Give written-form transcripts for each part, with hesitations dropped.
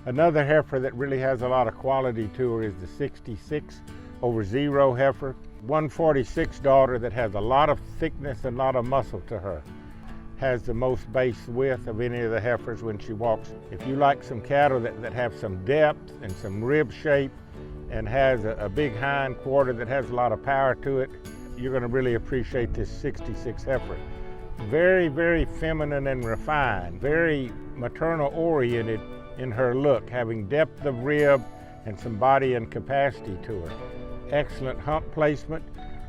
Another heifer that really has a lot of quality to her is the 66/0 heifer. 146 daughter that has a lot of thickness and a lot of muscle to her. Has the most base width of any of the heifers when she walks. If you like some cattle that have some depth and some rib shape and has a big hind quarter that has a lot of power to it, you're going to really appreciate this 66 heifer. Very, very feminine and refined, very maternal oriented in her look, having depth of rib and some body and capacity to her. Excellent hump placement.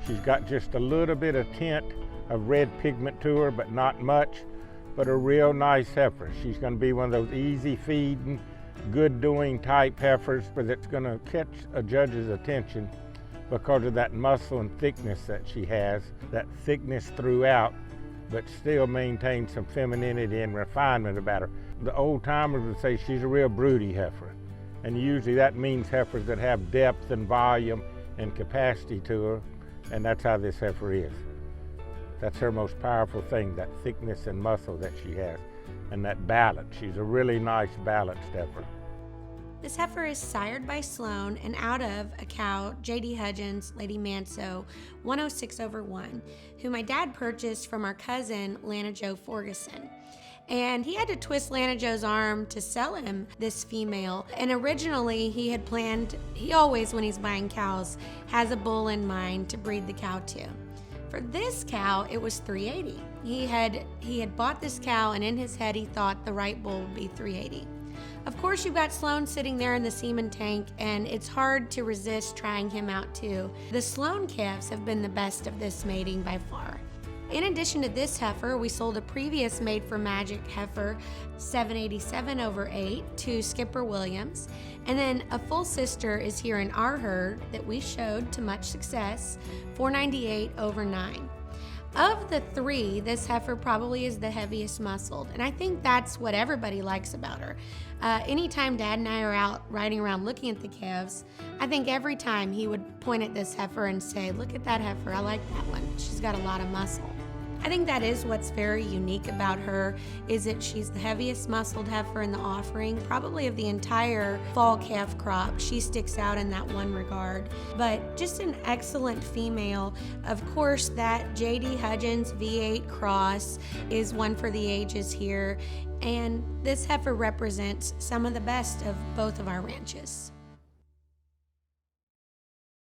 She's got just a little bit of tint of red pigment to her, but not much, but a real nice heifer. She's going to be one of those easy feeding, good doing type heifers that's going to catch a judge's attention because of that muscle and thickness that she has, that thickness throughout, but still maintains some femininity and refinement about her. The old timers would say she's a real broody heifer, and usually that means heifers that have depth and volume and capacity to her, and that's how this heifer is. That's her most powerful thing, that thickness and muscle that she has, and that balance. She's a really nice balanced heifer. This heifer is sired by Sloan and out of a cow, JDH Lady Manso 106/1, who my dad purchased from our cousin, Lana Jo Ferguson. And he had to twist Lana Jo's arm to sell him this female. And originally he had planned, he always, when he's buying cows, has a bull in mind to breed the cow to. For this cow, it was 380. He had bought this cow, and in his head he thought the right bull would be 380. Of course, you've got Sloan sitting there in the semen tank, and it's hard to resist trying him out too. The Sloan calves have been the best of this mating by far. In addition to this heifer, we sold a previous Made for Magic heifer, 787/8, to Skipper Williams. And then a full sister is here in our herd that we showed to much success, 498/9. Of the three, this heifer probably is the heaviest muscled, and I think that's what everybody likes about her. Anytime Dad and I are out riding around looking at the calves, I think every time he would point at this heifer and say, "Look at that heifer, I like that one. She's got a lot of muscle." I think that is what's very unique about her, is that she's the heaviest muscled heifer in the offering, probably of the entire fall calf crop. She sticks out in that one regard, but just an excellent female. Of course, that JDH V8 cross is one for the ages here, and this heifer represents some of the best of both of our ranches.